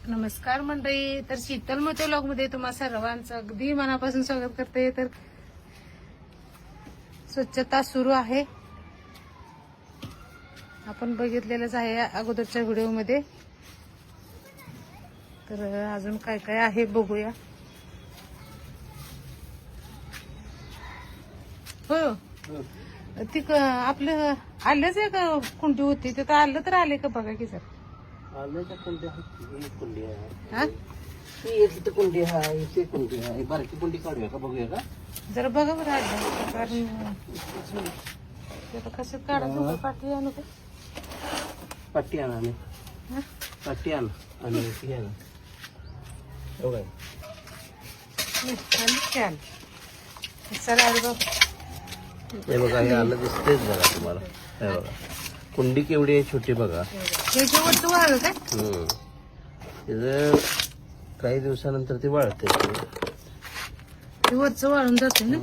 नमस्कार मंडळी. तर शीतल मोठे व्लॉग मध्ये तुम्हा सर्वांचं अगदी मनापासून स्वागत करते. तर स्वच्छता सुरू आहे, आपण बघितलेलंच आहे अगोदरच्या व्हिडिओ मध्ये. तर अजून काय काय आहे बघूया. हो ती आपलं आलंच आहे का कुंडी होती ते, तर आलं तर आले का बघा की सर. आल्याच्या कुंडी आहेत, एक कुंडी आहे, हा ती एक इथं कुंडी आहे, इथे कुंडी आहे, बारकी कुंडी काढूया का, बघूया का? जरा बघा बरं आलं, कारण ते कसं काढायचं पाठी आणू का? पट्टी आणा आणि हा? पट्टी आण आणि हे आणा. हो काय? छान चला अरे बाबा. हे बघा, हे आलं दिसतेच बघा तुम्हाला. हे बघा कुंडी केवढी आहे, छोटी बघा. त्याच्यावरचं वाळलं काय? त्याचं काही दिवसानंतर ते वाळते. ते वरचं वाळून जाते ना.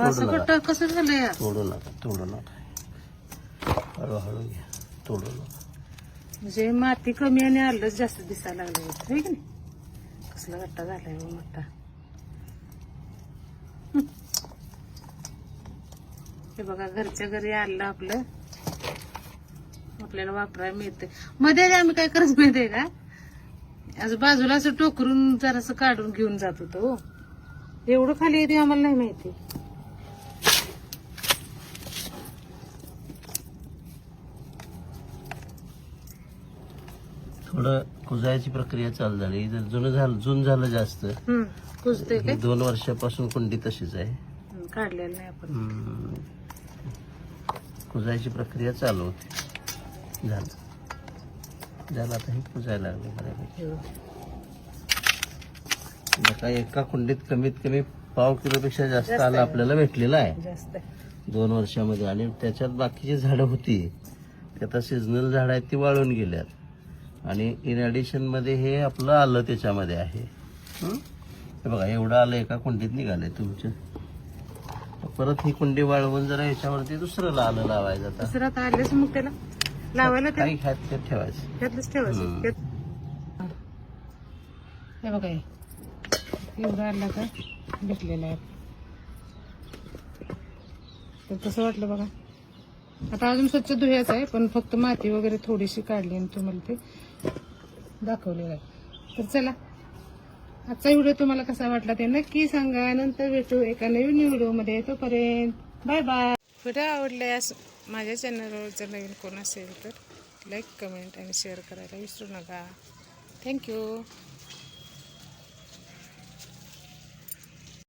असं कुठं कसं झालं यार? तोडू नका, हळूहळू घ्या, तोडू नका. म्हणजे माती कमी आणि आलंच जास्त दिसायला लागलं होतं, है की नाही? कसला गट्टा झालाय हो मोठा. हे बघा, घरच्या घरी आलं आपलं, आपल्याला वापरायला मिळते. मध्ये आम्ही काय करत माहितीये का, असं बाजूला असं टोकरून जरासं काढून घेऊन जात होतो. हो, एवढं खाली येते आम्हाला नाही माहिती. थोडं कुजायची प्रक्रिया चालू झाली. जून झालं जास्त. कुजते काय? 2 वर्षापासून कुंडी तशीच आहे. काढलेलं नाही आपण. कुजायची प्रक्रिया चालू होती. झालं आता हे कुजायला लागले बऱ्यापैकी. बघा, एका कुंडीत कमीत कमी 1/2 किलोपेक्षा जास्त आलं आपल्याला भेटलेलं आहे जास्त 2 वर्षामध्ये. आणि त्याच्यात बाकीची झाडं होती, ते आता सीझनल झाडं आहेत, ती वाळून गेल्यात. आणि इन ॲडिशन मध्ये हे आपलं आलं त्याच्यामध्ये आहे. हे बघा, एवढं आलं एका कुंडीत निघालंय तुमचं. परत ही कुंडी वाळवून जरा ह्याच्यावरती दुसरं आलं लावायचं. आता दुसरं आता आलेच मग त्याला लावायला काही त्यात ठेवायचं, त्यातलंच ठेवायचं. हे बघा, एवढं आलं का भेटलेलं आहे. तर कसं वाटलं बघा. आता अजून स्वच्छ धुयाचं आहे, पण फक्त माती वगैरे थोडीशी काढली आणि तुम्हाला ते दाखवलेलं आहे. तर चला, आजचा व्हिडिओ तुम्हाला कसा वाटला ते नक्की सांगा. नंतर भेटू एका नवीन व्हिडिओमध्ये. तोपर्यंत बाय बाय. व्हिडिओ आवडल्यास माझ्या चॅनलवर जर नवीन कोण असेल तर लाईक, कमेंट आणि शेअर करायला विसरू नका. थँक्यू.